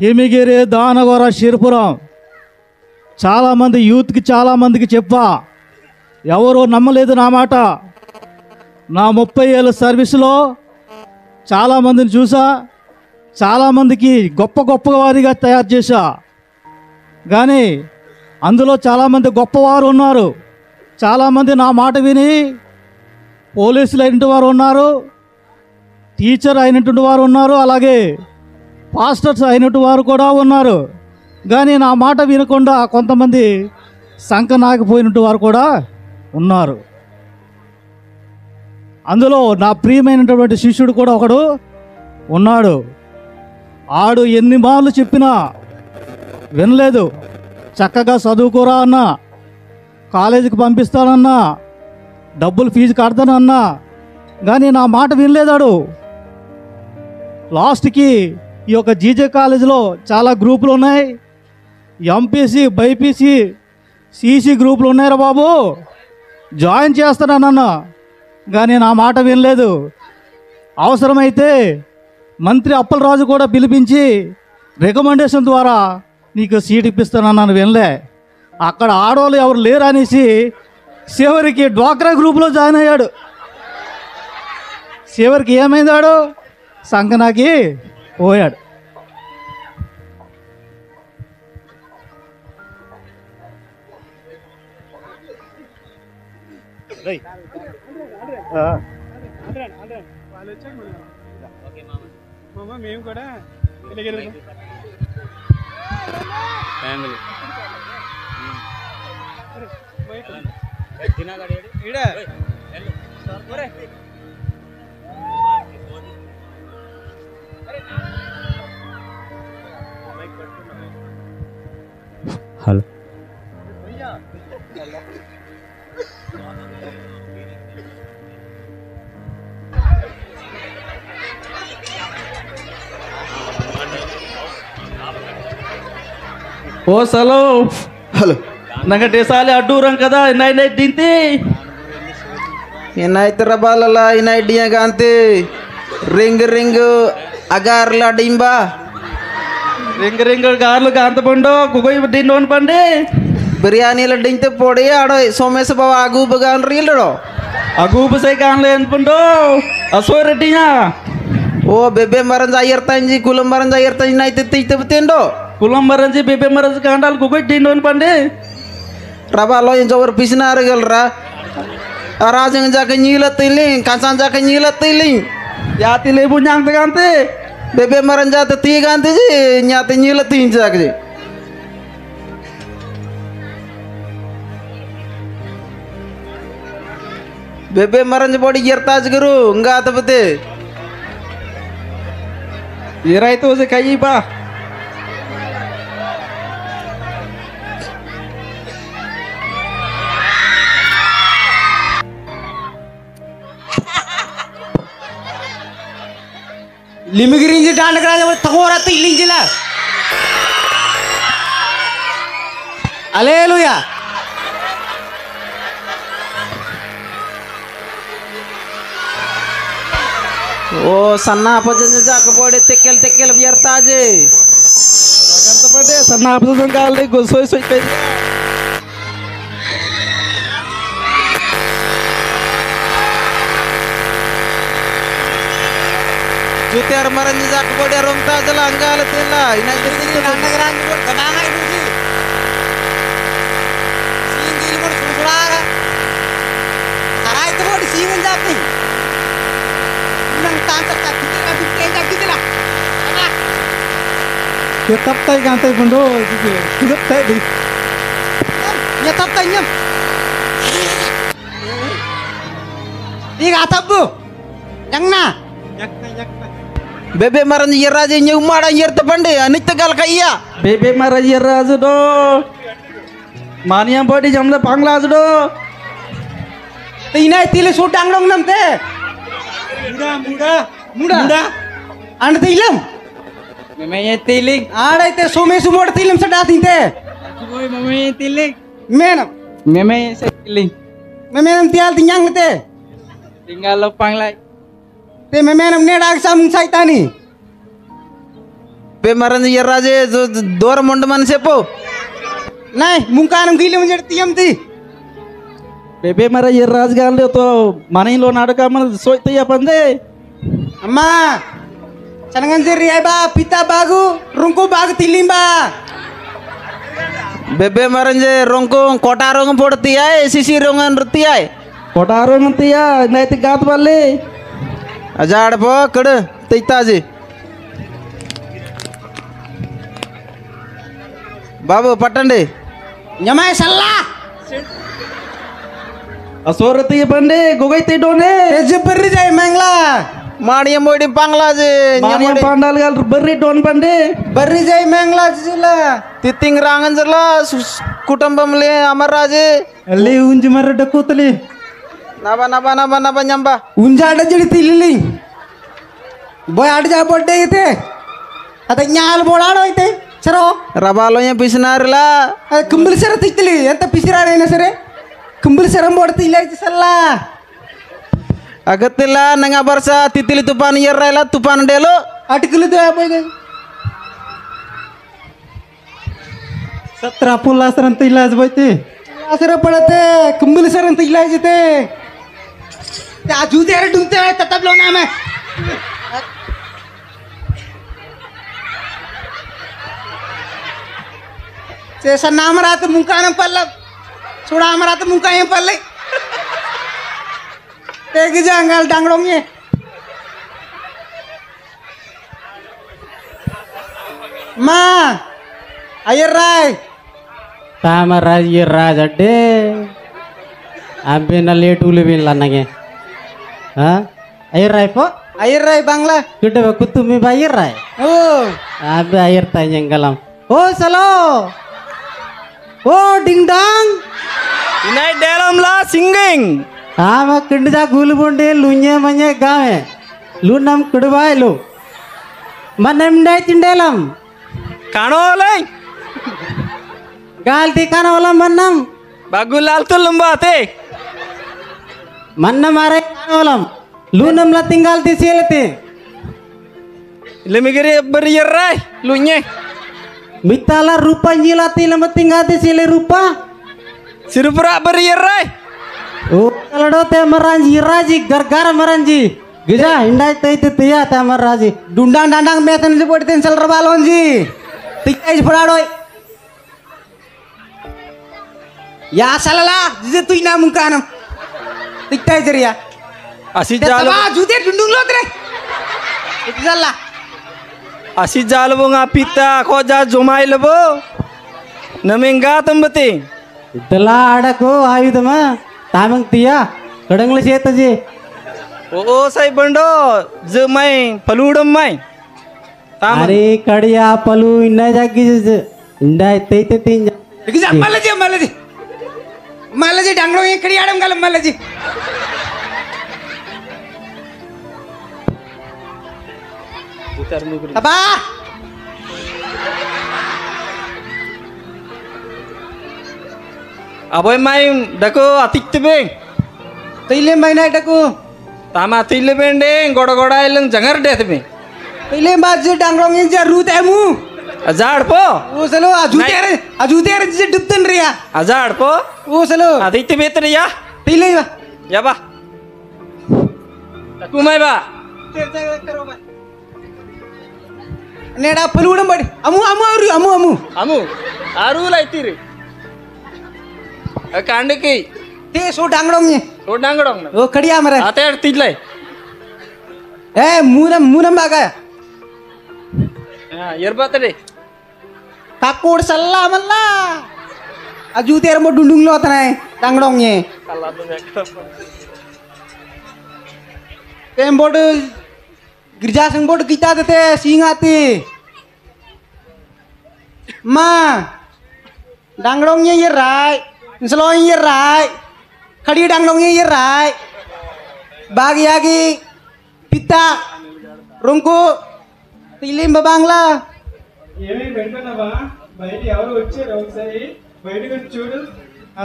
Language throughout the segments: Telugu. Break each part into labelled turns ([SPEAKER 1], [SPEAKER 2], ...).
[SPEAKER 1] హిమిగిరి, దానవర, శిరపురం చాలామంది యూత్కి చాలామందికి చెప్పా, ఎవరు నమ్మలేదు నా మాట. నా 30 ఏళ్ళ సర్వీసులో చాలామందిని చూసా, చాలామందికి గొప్ప గొప్ప వారిగా తయారు చేశా. కానీ అందులో చాలామంది గొప్పవారు ఉన్నారు. చాలామంది నా మాట విని పోలీసులు అయినటువంటి వారు ఉన్నారు, టీచర్ అయినటువంటి వారు ఉన్నారు, అలాగే పాస్టర్స్ అయినటువంటి వారు కూడా ఉన్నారు. కానీ నా మాట వినకుండా కొంతమంది సంకనాగిపోయినట్టు వారు కూడా ఉన్నారు. అందులో నా ప్రియమైనటువంటి శిష్యుడు కూడా ఒకడు ఉన్నాడు. ఆడు ఎన్ని మార్లు చెప్పినా వినలేదు. చక్కగా చదువుకోరా అన్నా, కాలేజీకి పంపిస్తానన్నా, డబ్బులు ఫీజు కడతానన్నా, కానీ నా మాట వినలేదాడు. లాస్ట్కి ఈ యొక్క జీజే కాలేజీలో చాలా గ్రూపులు ఉన్నాయి, ఎంపీసీ, బైపీసీ, సిసి గ్రూపులు ఉన్నాయిరా బాబు, జాయిన్ చేస్తానన్నా, కానీ నా మాట వినలేదు. అవసరమైతే మంత్రి అప్పలరాజు కూడా పిలిపించి రికమెండేషన్ ద్వారా నీకు సీట్ ఇప్పిస్తానన్నాను, వినలే. అక్కడ ఆడవాళ్ళు ఎవరు లేరు అనేసి చివరికి డ్వాక్రా గ్రూప్లో జాయిన్ అయ్యాడు. చివరికి ఏమైందాడు, సంకనాకి పోయాడు.
[SPEAKER 2] మేము కూడా
[SPEAKER 1] హలో,
[SPEAKER 3] ఓ సలో
[SPEAKER 4] హలో
[SPEAKER 3] ನಂಗೆ ಟೇಸಾಲಿ ಅಡ್ಡೂರಂಗ್ ಕದ ನೈಟ್ ದಿಂತಿ
[SPEAKER 4] ಏನಾಯ್ತು ರಬಾಲಲ್ಲ ಇನೈಡಿಯಾಗ ಅಂತೆ ರಿಂಗ್ ರಿಂಗ್ ಅಗಾರ್ಲ ಡಿಂಬ
[SPEAKER 3] ರಿಂಗ್ ರಿಂಗ್ ಗಾರ್ಲು ಕಾಂತ ಬಂಡು ಕುಗೋಯ್ ಡಿಂಡೋನ್ ಬಂಡಿ
[SPEAKER 4] ಬಿರಿಯಾನಿಲ ಡಿಂತೆ ಪೊಡಿ ಆಡೋ ಸೋಮೇಶ ಬಾವ ಆಗೂಬ ಗಾನ್ ರೀಲಡೋ
[SPEAKER 3] ಅಗೂಬ ಸೈ ಕಾನ್ಲೆ ಅನ್ಪಂಡು ಅಸೋ ರೆಡ್ಡಿಯಾ
[SPEAKER 4] ಓ ಬೆಬೆ ಮರಂಜ ಅಯ್ಯರ್ತಾಂಜಿ ಕುಲಂ ಮರಂಜ ಅಯ್ಯರ್ತಾಂಜಿ ನೈತೆ ತೈತೆ ಬತೇಂಡೋ
[SPEAKER 3] ಕುಲಂ ಮರಂಜಿ ಬೆಬೆ ಮರಂಜಿ ಕಾಂಡಾಲ್ ಕುಗೋಯ್ ಡಿಂಡೋನ್ ಬಂಡಿ
[SPEAKER 4] ರಬಾಲೋ ಇಂಜ ಅವರು ಪಿಸಿನಾರಗಲ್ರ ರಾಜಂಗ ಜಾಕ ನೀಲತ್ತಿಲ್ಲಿ ಕಸಾನ್ ಜಾಕ ನೀಲತ್ತಿಲ್ಲಿ
[SPEAKER 3] ಯಾತಿ ಲೇಬು ನ್ಯಾಂಗ್ ತಗಂತೆ
[SPEAKER 4] ಬೆಬೆ ಮರಂಜ ತ ತೀಗಂತಿಜಿ ನ್ಯಾತಿ ನೀಲತ್ತಿ ಜಾಕಜಿ बेबे मरंज बॉडी गिरताज करू इंगा आता बते
[SPEAKER 3] ये राय तो उसे कहीं बा
[SPEAKER 2] लिमिग्रींज डांड करा तगोरा तो इलिंजिला अलेलुया
[SPEAKER 4] ओ सन्ना पजन जाक बॉडी तेकेल तेकेल व्यर्ताजे
[SPEAKER 3] करता पड़े सन्ना आपसे संगाल ले गुस्सोई सोई पे
[SPEAKER 4] जुतेर मरंज जाक बॉडी रोंगता जला अंगाल तेला इना तिरगिरी डांड करा गदाना इनुजी सीन दिल मोड सुसुळागा हराय तो बॉडी सीन जाती
[SPEAKER 1] ये तब तक गाते बंदो सुरत तय दी
[SPEAKER 2] ये तब तक nyam ಈಗ ಆತಬ್ಬು ಜಂಗ್ನ
[SPEAKER 4] बेबे मरंज यराजे न्यू माडा यर्त पंडे अनित गल कయ్యా
[SPEAKER 3] बेबे मारा ये राजू दो मानिया बॉडी जमले पांगला दो
[SPEAKER 2] इनाय तिले सूट डांगडोंग नमते मुडा मुडा मुडा अंड तिलम
[SPEAKER 3] मैं ये तीलिंग
[SPEAKER 2] आडैते सोमेसु मोड तिलम सडा तिंते
[SPEAKER 3] कोई मम्मी ये तीलिंग
[SPEAKER 2] मेनम
[SPEAKER 3] मैं ये से तीलिंग
[SPEAKER 2] मेनम तियाल तिंयांग ते
[SPEAKER 3] tinggal lo panglai
[SPEAKER 2] ते मेनम नेडाग सामुंग साइतानी
[SPEAKER 4] బెబ్బే మరంది ఎర్రాజే దూరం ఉండమని చెప్పు.
[SPEAKER 2] నై ముంకానం గీలి ముంజడి తీయంతి.
[SPEAKER 3] బేబే మర ఎర్రాజు గాలి తో మన ఇంట్లో నాడక మన సోయితయ్య పందే.
[SPEAKER 2] అమ్మా చనగన్ జరి బా పితా బాగు రుంకు బాగు తిల్లింబా.
[SPEAKER 4] బెబ్బే మరంజే రొంకు కోటా రొంగ పొడతీయాయ్ సిసి రొంగ నృత్యాయ్
[SPEAKER 3] కొటారో నంతయ్య నైతి గాత వల్లే.
[SPEAKER 4] అజాడపో కడు తెయ్తాజీ బాబు పట్టండి.
[SPEAKER 2] న్యమాయ్ సల్లా
[SPEAKER 3] అసోరతయ్య పండే గొగైతే డోనే.
[SPEAKER 2] బర్రి జై మంగళ
[SPEAKER 4] మాడియం బోడి పంగ్లాజీ
[SPEAKER 3] మానియం పాండాలు గారు బర్రి డోన్ పండే.
[SPEAKER 2] బర్రి జై మంగళ జిల్లా
[SPEAKER 4] తిత్తింగ్ రాంగంజర్ల కుటుంబంలే అమర్రాజీ
[SPEAKER 2] అల్లి ఉంజి మర్ర డక్కుతలి
[SPEAKER 4] నబ నబ నబ నబ ஞம்ப
[SPEAKER 2] ఉంజాడ జడి తిల్లి బోయ్ ఆడ జా బొడ్డే అయితే అత జ్ఞాలు బోడాడో అయితే చరో
[SPEAKER 4] రబాలో ఏం పిసినారులా
[SPEAKER 2] అది కుంబుల సెర తిత్తిలి ఎంత పిసిరాడైనా సరే కుంబుల సెరం బోడ తిల్లి సల్లా
[SPEAKER 4] అగత్తిల్ల నంగ బర్స తిత్తిలి తుపాను ఎర్రాయిల తుపాను డేలు
[SPEAKER 2] అటుకులు పోయి 17 पुला सरंत इलाज बोलते असर पडते कुंबल सरंत इलाज ते जूते अरे ढूंढते हैं तब लो नाम है जैसा नाम रहा तो मुंका न पल्ला छोड़ा हमारा तो मुंका ये पल्ले एक जंगल डांगड़ोंगे माँ अयर राय
[SPEAKER 5] ತಾಮರಾಜ್ ಈ ರಾಜ್ ಅಡ್ಡೆ ಅಬ್ಬಿನ ಲೇಟುಲು ಬಿಲ್ಲ ನನಗೆ ಹಾಂ ಅಯ್ಯರಾಯ್ ಪೋ
[SPEAKER 2] अयर राय बांग्ला
[SPEAKER 5] ಕಿಡ್ಡ ಕುತ್ತುಮಿ ಬಾ ಅಯ್ಯರಾಯ್
[SPEAKER 2] ओ
[SPEAKER 5] ಅಬ್ಬೆ ಅಯ್ಯರ್ತಾಯ್ ಜಂಗಲಂ
[SPEAKER 2] ओ सलो ओ डिंग डांग
[SPEAKER 4] इनाय डेलमला सिंगिंग
[SPEAKER 5] ಆಮ ಕಿಂಡದ ಗೂಲು ಬುಂಡಿ ಲುಂಜೆ ಮಂಜೆ ಗಾವೆ ಲು ನಮ್ ಕಿಡಬಾಯ್ ಲು ಮನೆಮ್ಡೆ ತಿಂಡೇಲಂ
[SPEAKER 4] काणोलय
[SPEAKER 5] गाल ठिकाना वाला मन्नम
[SPEAKER 4] बागुलाल तो लंबाते
[SPEAKER 5] मन्न मारे काना वाला लूनम ला तिंगाल ती सेलते
[SPEAKER 4] लेमिगिरी बरी यर्राय लुन्ये
[SPEAKER 5] मिताला रूपा जिला तिलम तिंगा ती सेले रूपा
[SPEAKER 4] सिरुपुरा बरी यर्राय
[SPEAKER 5] ओ कलडो ते मरांजी राजी गरगार मरांजी गिजा हिंडाय तैते तिया ते मराजी
[SPEAKER 2] डुंडांग डांडांग मेतन से पड़ते हैं सलर बालों जी तिक्काइज फड़ाड़ोय या सलला जिसे तू इना मुंकानम तिक्काइज रिया
[SPEAKER 4] असी
[SPEAKER 2] ते
[SPEAKER 4] जाल
[SPEAKER 2] तबा जूते डुंडुंग लोत रे इतजल्ला
[SPEAKER 4] असी जाल बोंगा पिता को जा जुमाई लबो नमेंगा तंबते
[SPEAKER 5] इतला आडको आयुधमा तामंग तिया कडंगले शेतजी
[SPEAKER 4] ओ साई बंडो जमाई फलूडम माई
[SPEAKER 5] अरे कड़िया पलू इन्ना जागी इंडाय तैते तीन
[SPEAKER 2] इकिजा मल्लजी मल्लजी डांगड़ो ये कड़ी आड़म गलम मल्लजी तबा
[SPEAKER 4] अबोय माई डको अतिक्ते बे
[SPEAKER 2] तैले महीना डको
[SPEAKER 4] तामा तिल्ले बेंडे गोड़ा गोड़ा इलंग जंगर देते बे
[SPEAKER 2] तैले बात जो डांगड़ो ये जा रूत है मु
[SPEAKER 4] अजाड़ पो
[SPEAKER 2] ओ सलो अजूते अरे जिसे डुबतन रिया
[SPEAKER 4] अजाड़ पो
[SPEAKER 2] ओ सलो
[SPEAKER 4] अतिक्ते बेतरे या
[SPEAKER 2] तैले बा
[SPEAKER 4] या बा तकु माई बा
[SPEAKER 2] नेड़ा पलूडम बड़ी अमु अमु अमु अमु
[SPEAKER 4] अमु आरू लाइती रे कांडे की
[SPEAKER 2] ते सो डांगड़ो ये
[SPEAKER 4] तो डांगड़ोंग
[SPEAKER 2] ओ कड़िया मरे
[SPEAKER 4] आते तिल्ले
[SPEAKER 2] ए मूनम बागा
[SPEAKER 4] हां यरबात रे
[SPEAKER 2] काकोड़ सल्ला मल्ला अजूते अरे मो डुंडुंग लोत ना डांगड़ो ये तेम बोर्ड गिरजा संग बोर्ड किता देते सिंगाती माँ डांगड़ों ये राय इंसलो ये राय खड़ी डांगड़ों ये राय बाग यागी पिता रुंको तिलिम बांग्ला
[SPEAKER 1] ఏమీ పెట్టుకున్నావా బయట ఎవరు వచ్చారు ఒకసారి బయటకు వచ్చి చూడు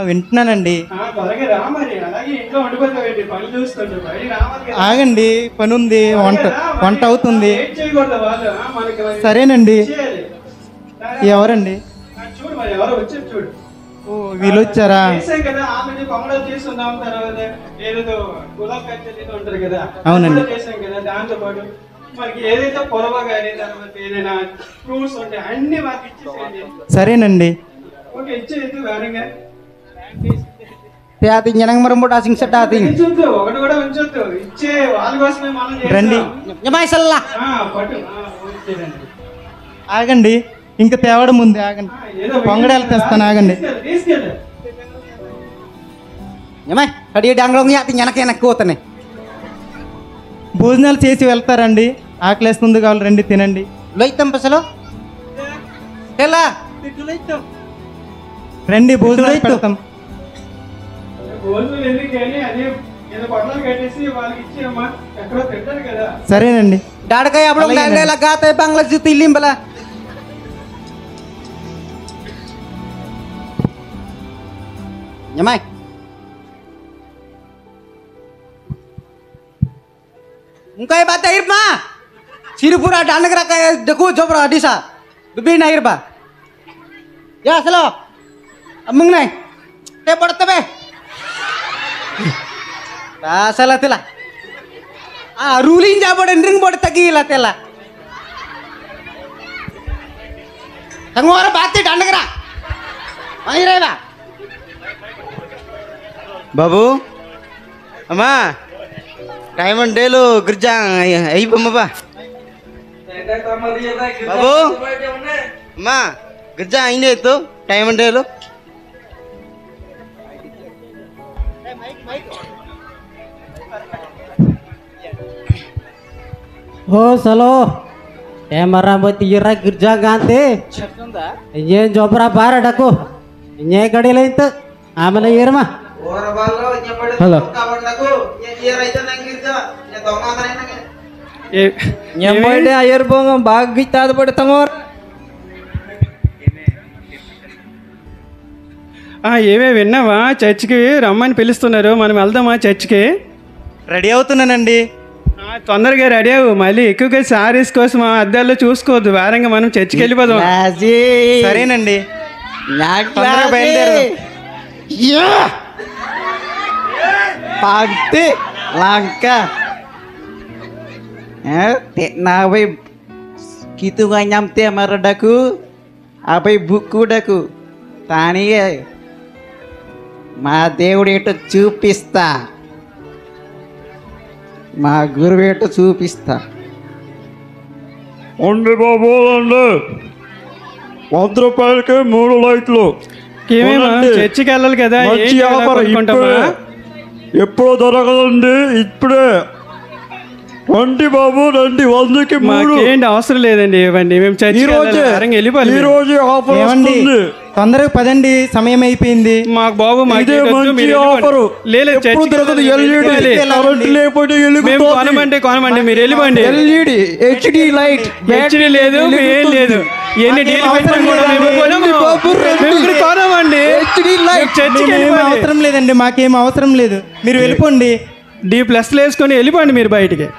[SPEAKER 5] వింటున్నానండి.
[SPEAKER 6] త్వరగా రా మరి, అలాగే ఇంట్లో వండిపోతావేంటి, పనులు చూస్తుంటే బయటికి రావాలి కదా.
[SPEAKER 5] ఆగండి, పని ఉంది, వంట అవుతుంది.
[SPEAKER 6] లేట్ చేయకూడదు వాళ్ళు, మనకి మరి
[SPEAKER 5] సరేనండి.
[SPEAKER 6] చేయాలి.
[SPEAKER 5] ఎవరండి?
[SPEAKER 6] చూడు మరి ఎవరో వచ్చారు చూడు.
[SPEAKER 5] ఓ, వీళ్ళు వచ్చారా?
[SPEAKER 6] చేసాం కదా ఆల్రెడీ, పొంగడాలు చేస్తున్నాం, తర్వాత ఏదో గులాబ్ కచ్చలు ఉంటారు కదా,
[SPEAKER 5] అవునండి.
[SPEAKER 6] చేసాం కదా. దాంతో పాటు మనకి ఏదైతే పొరవ కానీ, తర్వాత ఏదైనా ఫ్రూట్స్ ఉంటాయి అన్ని మాకు ఇచ్చేసేయండి.
[SPEAKER 5] సరేనండి.
[SPEAKER 6] ఓకే, ఇచ్చేది వేరంగా
[SPEAKER 2] Ating nyenang merembut asing sedating.
[SPEAKER 6] ఉంచొద్దు, ఒకటి కూడా ఉంచొద్దు, ఇచ్చే వాళ్ళ కోసమే మనం చేస్తాం.
[SPEAKER 5] రండి.
[SPEAKER 2] Nyamai salah.
[SPEAKER 6] పట్టు వచ్చేదండి.
[SPEAKER 5] ఆగండి, ఇంకా తేవడం ఉంది. ఆగండి, పొంగడాలు తెస్తాను. ఆగండి.
[SPEAKER 6] తీసుకెళ్ళి
[SPEAKER 2] Nyamai, tadi danglong ya ting nyenak enak kuat nih.
[SPEAKER 5] భోజనాలు చేసి వెళ్తారండి. ఆకలేస్తుంది, కావాలి రండి తినండి.
[SPEAKER 2] Lo item peselo? Kela.
[SPEAKER 5] రండి, భోజనాలు పెడతాం.
[SPEAKER 6] భోజనం ఎందుకు కానీ అదే ఏదో పట్టాలు కట్టేసి వాళ్ళకి ఇచ్చేయమ్మా, ఎక్కడో తింటారు కదా.
[SPEAKER 5] సరేనండి.
[SPEAKER 2] Dada kayak belum dada laga teh bang lagi tilim bala. Nyamai. Mungkai bata irma. Siripura danegara kayak deku jobra disa. Bebi na irba. Ya selo. Ameng nai. Teh port tebe. Ta salah tela. Ruling jabodan ring board tagila tela. Tangora bati danegara. Maireba.
[SPEAKER 4] బాబు అమ్మా, డైమండ్ డేలు గిరిజా అయిపోమ్మా. బాబు అమ్మా, గిరిజా అయినా ఎత్తు diamond డేలు.
[SPEAKER 5] Oh, salo. Marah buat tira kerja ganti. Ini jobra barat aku. Ini gadi lain tuh. Amal irma. Halo.
[SPEAKER 4] ñambayde అయ్యర్ బొంగం బాగా గిచ్చాదు పడుతామోర్.
[SPEAKER 6] ఏమే విన్నావా, చర్చికి రమ్మని పిలుస్తున్నారు, మనం వెళ్దామా చర్చికి?
[SPEAKER 5] రెడీ అవుతున్నానండి.
[SPEAKER 6] తొందరగా రెడీ అవ్వు, మళ్ళీ ఎక్కువగా శారీస్ కోసం అద్దాల్లో చూసుకోవద్దు, వారంగా మనం చర్చికి వెళ్ళిపోదాం.
[SPEAKER 5] సరేనండి.
[SPEAKER 2] తొందరగా బయలుదేరు.
[SPEAKER 3] Pagti langka. Nawe gitu nggak nyampe maradaku. Apa buku daku? Tani ya. Ma దేవుడు ఏంటో చూపిస్తా. మా గురువు ఏంటో చూపిస్తా.
[SPEAKER 7] ఉండి బాబు అండి, 100 రూపాయలకి 3 లైట్లు.
[SPEAKER 6] ఏమేమో చర్చికి వెళ్ళాలి కదా,
[SPEAKER 7] మంచి ఆఫర్ ఇప్పుడే, ఎప్పుడో దొరకదండి, ఇప్పుడే రండి బాబు రండి, 100కి 3.
[SPEAKER 6] మాకేంటి అవసరం లేదండి, ఇవ్వండి, మేము చర్చికి వెళ్ళిపోవాలి.
[SPEAKER 7] ఈ రోజు ఆఫర్
[SPEAKER 5] ఏమండి,
[SPEAKER 7] వస్తుంది.
[SPEAKER 5] తొందరగా పదండి, సమయం అయిపోయింది.
[SPEAKER 6] మాకు బాబు
[SPEAKER 7] ఇదే మంచి ఆఫర్. ఎప్పుడు దొరకదు. ఎల్ఈడి కరెంట్ లేకపోతే
[SPEAKER 6] కొనమండి, మీరు వెళ్ళిపోండి.
[SPEAKER 7] ఎల్ఈడి హెచ్డి లైట్,
[SPEAKER 6] హెచ్డి లేదు, ఏం లేదు. ఎన్ని డీల్ పెట్టినా కూడా మేము కొనము. మేము ఇక్కడ కొనమండి. చర్చికి వెళ్ళిపోండి.
[SPEAKER 5] అవసరం లేదండి, మాకేం అవసరం లేదు, మీరు వెళ్ళిపోండి.
[SPEAKER 6] D+ వేసుకొని వెళ్ళిపోండి మీరు బయటికి.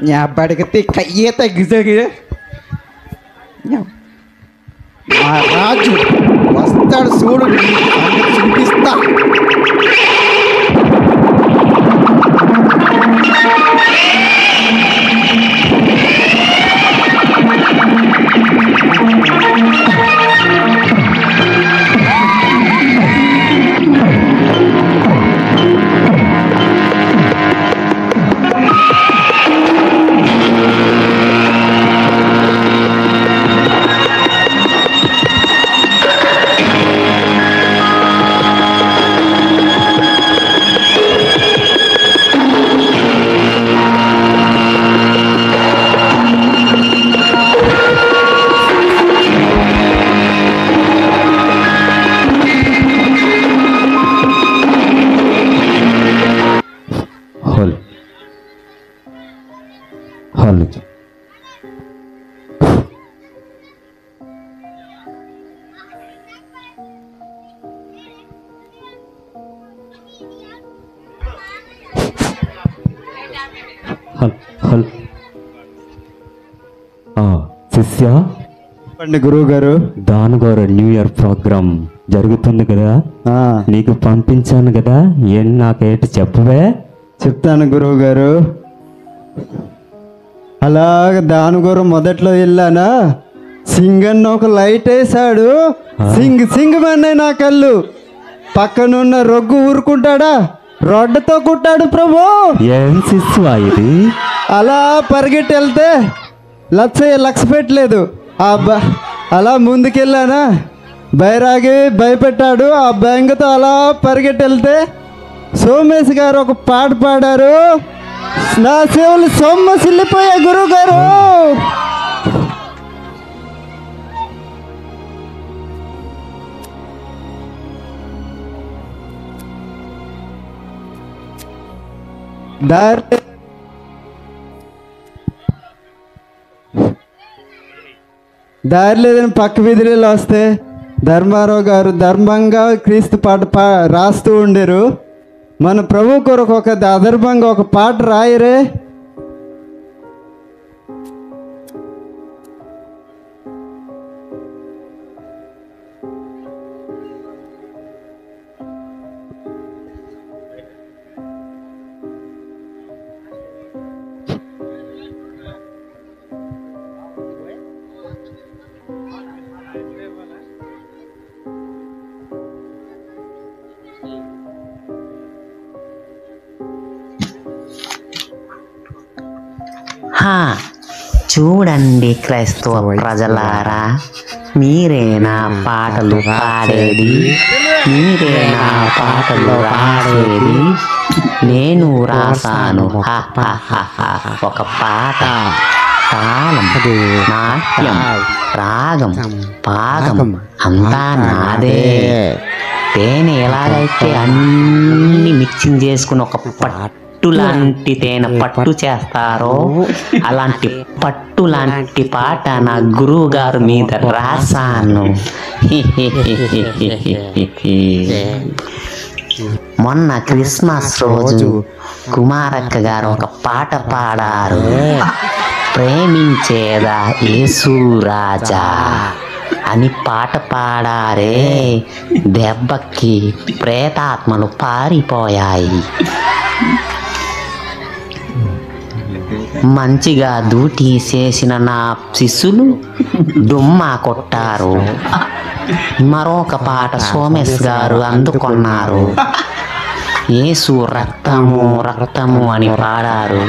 [SPEAKER 3] Ya badagati kayyeta gizagide.
[SPEAKER 2] Raju వస్తాడు చూడు, చూపిస్తా.
[SPEAKER 8] శిష్య
[SPEAKER 9] చెప్పండి గురువు గారు.
[SPEAKER 8] దానిగారు న్యూ ఇయర్ ప్రోగ్రామ్ జరుగుతుంది కదా, నీకు పంపించాను కదా, ఏం నాకేంటి చెప్పవే?
[SPEAKER 9] చెప్తాను గురువు గారు. అలాగ దానిగారు మొదట్లో వెళ్ళానా, సింగన్న ఒక లైట్ వేసాడు, సింగ్ అన్నాయి నా కళ్ళు. పక్కనున్న రొగ్గు ఊరుకుంటాడా, రొడ్డతో కుట్టాడు ప్రభు.
[SPEAKER 8] ఏం శిష్యువా ఇది?
[SPEAKER 9] అలా పరిగెట్టి వెళ్తే లక్ష పెట్టలేదు. అలా ముందుకెళ్ళానా, బైరాగి భయపెట్టాడు. ఆ బెంగతో అలా పరిగెట్టి వెళ్తే సోమేష్ గారు ఒక పాట పాడారు. నా సేవలు సొమ్మసిల్లిపోయా గురువు గారు. దారి లేదని పక్క వీధిలో వస్తే ధర్మారావు గారు ధర్మంగా క్రీస్తు పాట రాస్తూ ఉండేరు. మన ప్రభు కొరకు ఒక అధర్మంగా ఒక పాట రాయరే.
[SPEAKER 10] చూడండి క్రైస్తవ ప్రజలారా, మీరేనా పాటలు పాడేది, మీరేనా పాటలు రాసేది? నేను రాసాను ఒక పాట. తాళం, నాట్యం, రాగం, పాగం అంతా నాదే. తేనె ఎలాగైతే అన్ని మిక్సింగ్ చేసుకుని ఒక పట్టు లాంటి తేనె పట్టు చేస్తారో అలాంటి పట్టు లాంటి పాట నా గురువు గారు మీద రాసాను. మొన్న క్రిస్మస్ రోజు కుమారక్క గారు ఒక పాట పాడారు. ప్రేమించేదా యేసు రాజా అని పాట పాడారే. దెబ్బకి ప్రేతాత్మలు పారిపోయాయి. మంచిగా డ్యూటీ చేసిన నా శిష్యులు డుమ్మా కొట్టారు. మరొక పాట సోమేష్ గారు అందుకున్నారు. యేసు రక్తము రక్తము అని పాడారు.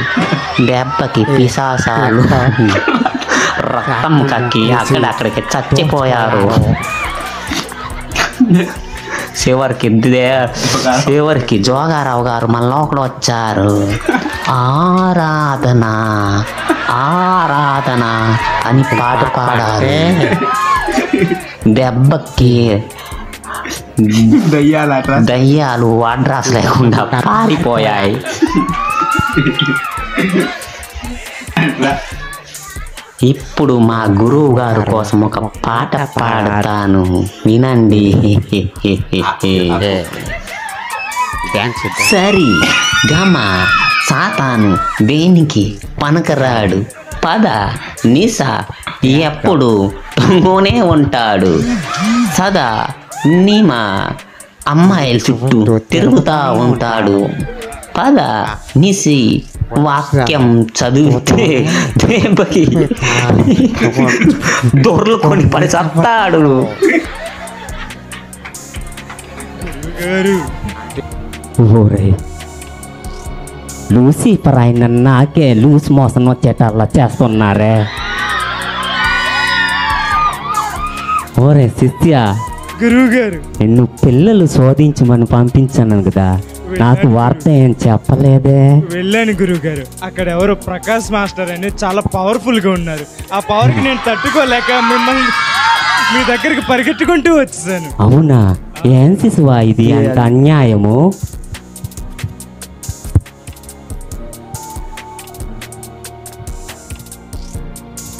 [SPEAKER 10] దెబ్బకి పిశాసాలు రక్తం కక్కి అక్కడక్కడికి చచ్చిపోయారు. చివరికి జోగారావు గారు మన లోపల వచ్చారు. ఆరాధన ఆరాధన అని పాట పాడారు. దెబ్బకి దయ్యాలు అడ్రస్ లేకుండా పారిపోయాయి. ఇప్పుడు మా గురువు గారు కోసం ఒక పాట పాడతాను, వినండి. సరి గమ సాతాను దేనికి పనకరాడు, పద నిస ఎప్పుడు తొంగోనే ఉంటాడు, సదా నిమ అమ్మాయిల చుట్టూ తిరుగుతా ఉంటాడు, పద నిసి వాక్యం చదివితే దేవకి దొర్లుకొని పడి చస్తాడు.
[SPEAKER 8] ఓరే లూసిఫర్ ఆయన నాకే లూస్ మోసం వచ్చేటల్లా చేస్తున్నారే. ఓరే శిష్య,
[SPEAKER 6] గురువు గారు
[SPEAKER 8] నిన్ను పిల్లలు శోధించమని పంపించాను కదా, నాకు వార్త ఏం చెప్పలేదే?
[SPEAKER 6] వెళ్ళాను గురువు గారు. అక్కడ ఎవరో ప్రకాష్ మాస్టర్ అని చాలా పవర్ఫుల్ గా ఉన్నారు. ఆ పవర్ కి నేను తట్టుకోలేక మిమ్మల్ని మీ దగ్గరికి పరిగెట్టుకుంటూ వచ్చేసాను.
[SPEAKER 8] అవునా? ఏం శిశువా ఇది అంత అన్యాయము?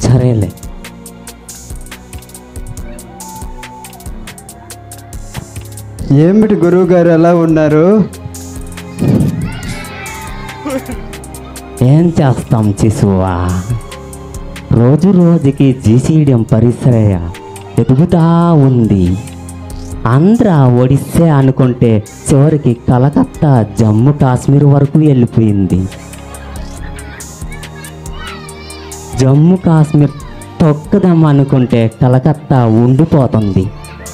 [SPEAKER 8] సరేలే.
[SPEAKER 9] ఏమిటి గురువు గారు ఎలా ఉన్నారు?
[SPEAKER 8] ఏం చేస్తాం శిశువా, రోజు రోజుకి జీసీడియం పరిశ్రమ ఎదుగుతా ఉంది. ఆంధ్ర ఒడిస్సా అనుకుంటే చివరికి కలకత్తా జమ్మూ కాశ్మీర్ వరకు వెళ్ళిపోయింది. జమ్మూ కాశ్మీర్ తొక్కుదాం అనుకుంటే కలకత్తా ఉండిపోతుంది.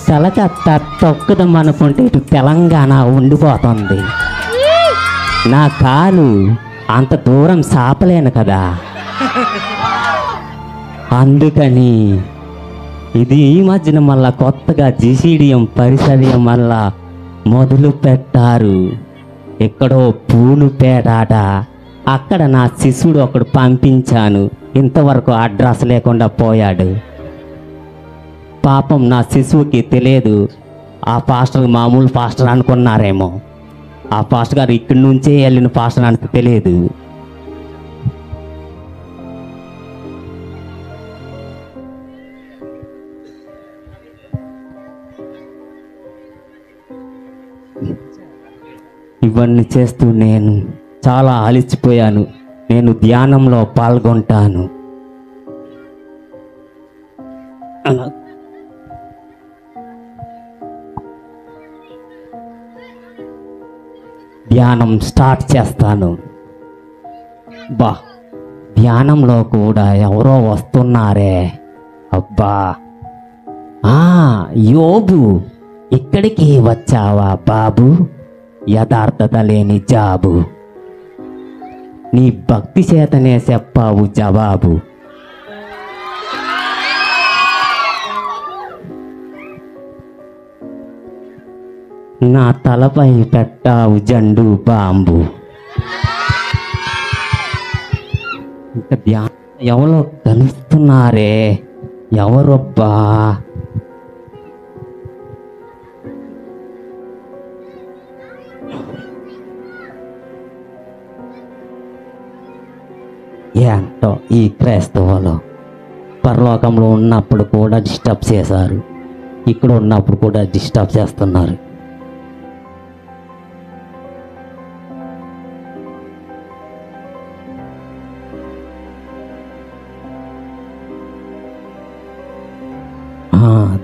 [SPEAKER 8] కలకత్తా తొక్కుదాం అనుకుంటే ఇటు తెలంగాణ ఉండిపోతుంది. నా కాలు అంత దూరం సాపలేను కదా, అందుకని ఇది ఈ మధ్యన మళ్ళా కొత్తగా జీసీడియం పరిసర్యం మళ్ళా మొదలు పెట్టారు. ఎక్కడో పూలుపేట, అక్కడ నా శిష్యుడు ఒకడు పంపించాను. ఇంతవరకు అడ్రస్ లేకుండా పోయాడు. పాపం నా శిశువుకి తెలియదు. ఆ పాస్టర్ మామూలు పాస్టర్ అనుకున్నారేమో. ఆ పాస్టర్ గారు ఇక్కడి నుంచే వెళ్ళిన పాస్టర్ అని తెలియదు. ఇవన్నీ చేస్తూ నేను చాలా అలిసిపోయాను. నేను ధ్యానంలో పాల్గొంటాను. ధ్యానం స్టార్ట్ చేస్తాను. బా, ధ్యానంలో కూడా ఎవరో వస్తున్నారే. అబ్బా, యోబు ఇక్కడికి వచ్చావా బాబు? యథార్థత లేని జాబు, నీ భక్తి చేతనే చెప్పావు జవాబు. నా తలపై పెట్టావు జండు బాంబు. ఇంకా ధ్యానం ఎవరో కలుస్తున్నారే, ఎవరొబ్బా? ఏంటో ఈ క్రైస్తవులు పరలోకంలో ఉన్నప్పుడు కూడా డిస్టర్బ్ చేశారు, ఇక్కడ ఉన్నప్పుడు కూడా డిస్టర్బ్ చేస్తున్నారు.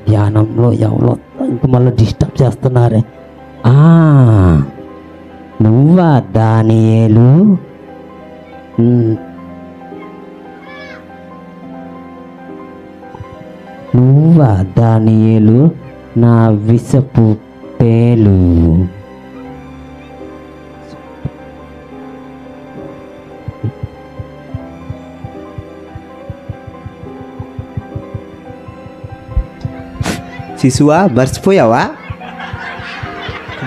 [SPEAKER 8] ధ్యానంలో ఎవరో ఇంక మళ్ళీ డిస్టర్బ్ చేస్తున్నారే. నువ్వా దానియేలు? నువ్వా దానియేలు, నా విషపు పేలు?
[SPEAKER 11] శిశువా, మర్చిపోయావా?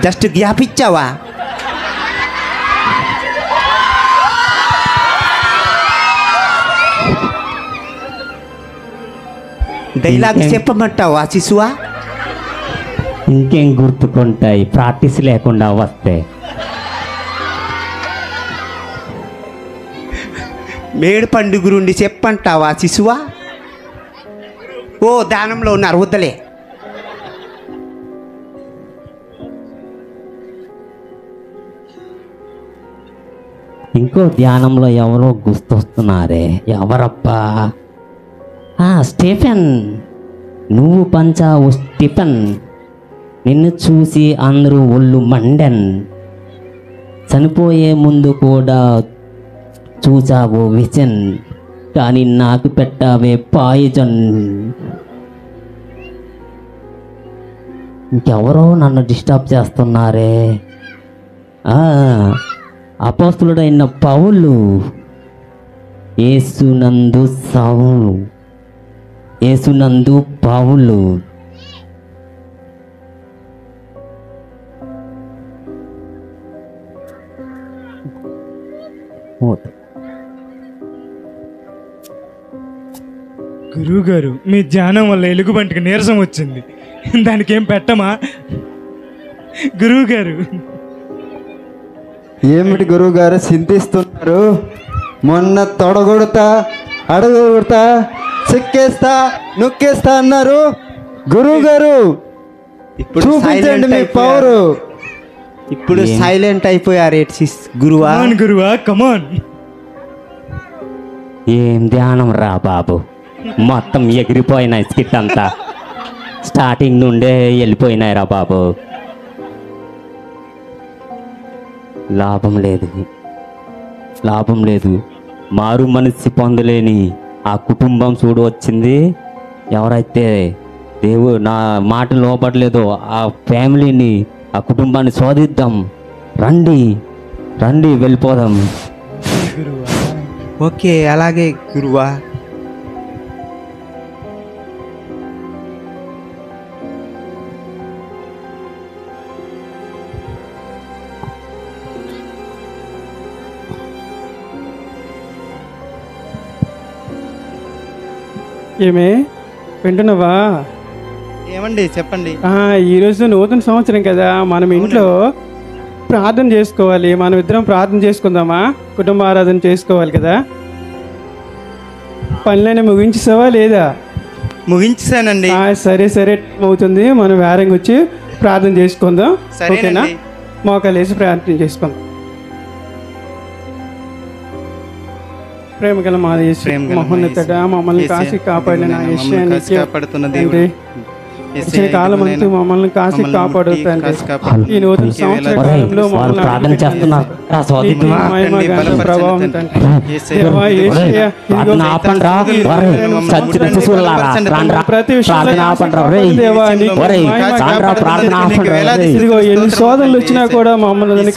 [SPEAKER 11] జస్ట్ గ్యాప్ ఇచ్చావా? డైలాగ్ చెప్పమంటావా శిశువా?
[SPEAKER 8] ఇంకేం గుర్తుకుంటాయి ప్రాక్టీస్ లేకుండా వస్తే?
[SPEAKER 11] మేడు పండుగ నుండి చెప్పంటావా శిశువా? ఓ దానంలో ఉన్నారు, వద్దలే.
[SPEAKER 8] ఇంకో ధ్యానంలో ఎవరో గుర్తొస్తున్నారే, ఎవరబ్బా? స్టీఫెన్, నువ్వు పంచావు స్టీఫెన్. నిన్ను చూసి అందరూ ఒళ్ళు మండెన్. చనిపోయే ముందు కూడా చూసావు విజన్, కానీ నాకు పెట్టావే పాయిజన్. ఇంకెవరో నన్ను డిస్టర్బ్ చేస్తున్నారే. అపోస్తులుడైన పౌలు, యేసునందు సౌలు, యేసునందు పౌలు.
[SPEAKER 6] గురువు గారు, మీ ధ్యానం వల్ల ఎలుగుబంటికి నీరసం వచ్చింది, దానికి ఏం పెట్టమా గురువు గారు?
[SPEAKER 9] ఏమిటి గురువు గారు చింతిస్తున్నారు? మొన్న తొడగొడతా, అడగొడతా, చెక్కేస్తా, నొక్కేస్తా అన్నారు. గురువు గారు
[SPEAKER 11] ఇప్పుడు
[SPEAKER 9] చూపించండి మీ పవరు.
[SPEAKER 11] ఇప్పుడు సైలెంట్ అయిపోయారు గురువా.
[SPEAKER 6] గురువా, కమాన్.
[SPEAKER 8] ఏం ధ్యానం రా బాబు, మొత్తం ఎగిరిపోయినాయి స్కిట్ అంతా. స్టార్టింగ్ నుండే వెళ్ళిపోయినాయి రా బాబు. లాభం లేదు, లాభం లేదు. మారు మనసు పొందలేని ఆ కుటుంబం చూడు వచ్చింది. ఎవరైతే దేవుడు నా మాట లోపడలేదో ఆ ఫ్యామిలీని, ఆ కుటుంబాన్ని శోధిద్దాం. రండి రండి, వెళ్ళిపోదాం.
[SPEAKER 11] ఓకే, అలాగే గురువా.
[SPEAKER 12] ఏమే వింటున్నావా?
[SPEAKER 2] ఏమండి చెప్పండి.
[SPEAKER 12] ఈరోజు నూతన సంవత్సరం కదా, మనం ఇంట్లో ప్రార్థన చేసుకోవాలి. మనం ఇద్దరం ప్రార్థన చేసుకుందామా? కుటుంబ ఆరాధన చేసుకోవాలి కదా. పనులైనా ముగించేసావా లేదా?
[SPEAKER 2] ముగించానండి.
[SPEAKER 12] సరే సరే, అవుతుంది. మనం వేరంగా వచ్చి ప్రార్థన చేసుకుందాం. ఓకేనా? మోకాలు వేసి ప్రార్థన చేసుకుందాం. ప్రేమ గల మా యేసు మహోన్నతుడా, మమ్మల్ని కాసి కాపాడిన యేసు, ఇచ్చిన కాలం అంతా మమ్మల్ని కాసి కాపాడు తండ్రి. ఈ నూతన సంవత్సర కాలంలో మమ్మల్ని ప్రభావం తండ్రి. ప్రతి విషయంలో ఎన్ని శోధనలు వచ్చినా కూడా మమ్మల్ని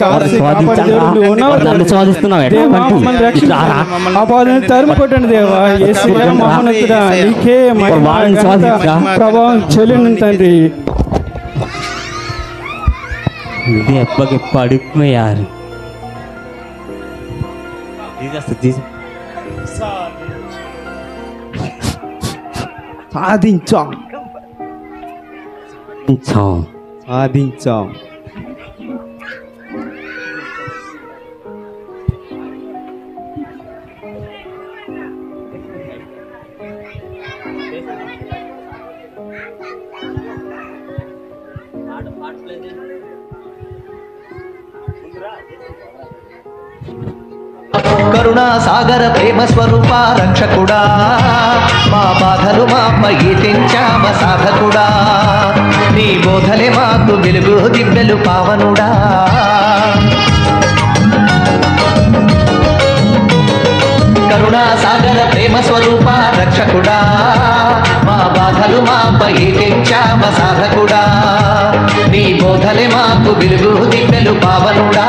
[SPEAKER 12] అపాదన తరుము కొట్టండి దేవా. యేసయ్య మహోన్నతుడా, నీకే ప్రభావం చెల్లింది తండ్రి.
[SPEAKER 8] దెబ్బకి పడిపోయారు.
[SPEAKER 11] సాధించాం సాధించాం.
[SPEAKER 13] కరుణా సాగర ప్రేమ స్వరూప రక్షకుడా, మా బాధలు మాపై తెంచామ సాధకుడా, నీ బోధలే మాకు వెలుగు దివ్యలు పావనుడా. కరుణా సాగర ప్రేమ స్వరూప రక్షకుడా, మా బాధలు మాపై తెంచామ సాధకుడా, నీ బోధలే మాకు వెలుగు దివ్యలు పావనుడా.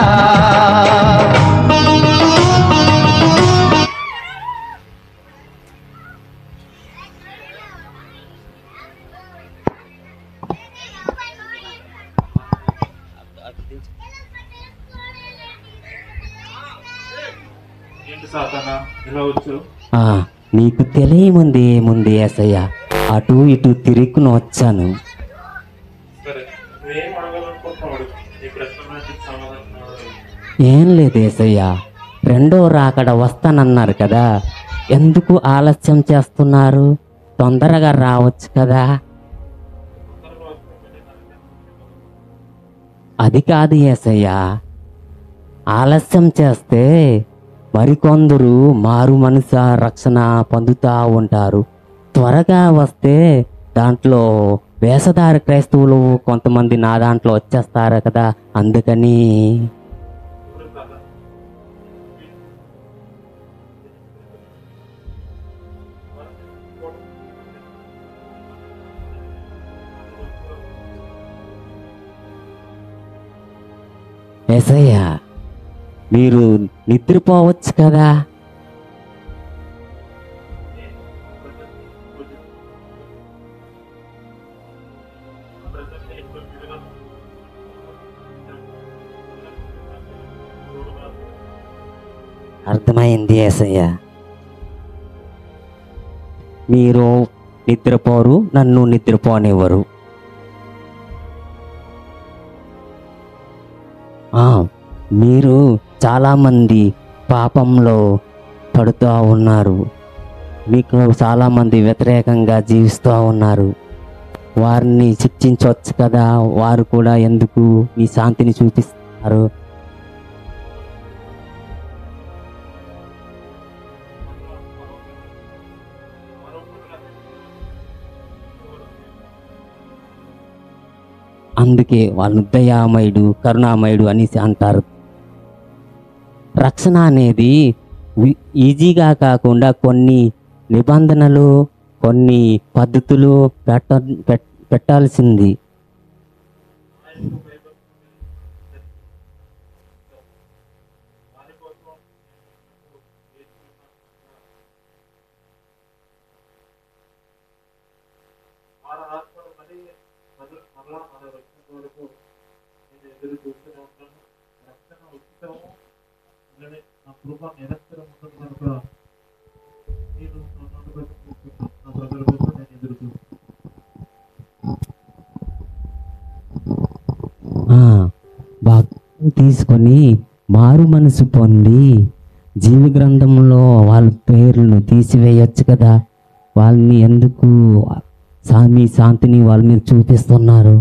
[SPEAKER 8] నీకు తెలియముంది ఏముంది ఏసయ్య, అటు ఇటు తిరుగును వచ్చాను. ఏం లేదు ఏసయ్య, రెండో రాకడ వస్తానన్నారు కదా, ఎందుకు ఆలస్యం చేస్తున్నారు? తొందరగా రావచ్చు కదా. అది కాదు ఏసయ్య, ఆలస్యం చేస్తే మరికొందరు మారు మనసు రక్షణ పొందుతూ ఉంటారు. త్వరగా వస్తే దాంట్లో వేషధార క్రైస్తవులు కొంతమంది నా దాంట్లో వచ్చేస్తారు కదా, అందుకని. యేసయ్య, మీరు నిద్రపోవచ్చు కదా. అర్థమైంది యేసయ్య, మీరు నిద్రపోరు, నన్ను నిద్రపోనివ్వరు. మీరు చాలామంది పాపంలో పడుతూ ఉన్నారు, మీకు చాలామంది వ్యతిరేకంగా జీవిస్తూ ఉన్నారు. వారిని శిక్షించవచ్చు కదా, వారు కూడా ఎందుకు మీ శాంతిని చూపిస్తారు? అందుకే వాళ్ళు దయామయుడు కరుణామయుడు అనేసి అంటారు. రక్షణ అనేది ఈజీగా కాకుండా కొన్ని నిబంధనలు కొన్ని పద్ధతులు పెట్టాల్సింది. భాగ్యం తీసుకొని మారు మనసు పొంది జీవ గ్రంథంలో వాళ్ళ పేర్లను తీసివేయచ్చు కదా. వాళ్ళని ఎందుకు మీ శాంతిని వాళ్ళ మీద చూపిస్తున్నారు?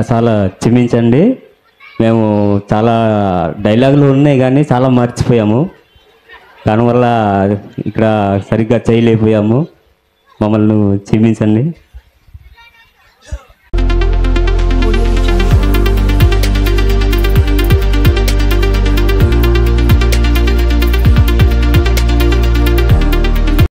[SPEAKER 8] చాలా క్షమించండి, మేము చాలా డైలాగులు ఉన్నాయి కానీ చాలా మర్చిపోయాము. దానివల్ల ఇక్కడ సరిగ్గా చేయలేకపోయాము, మమ్మల్ని క్షమించండి.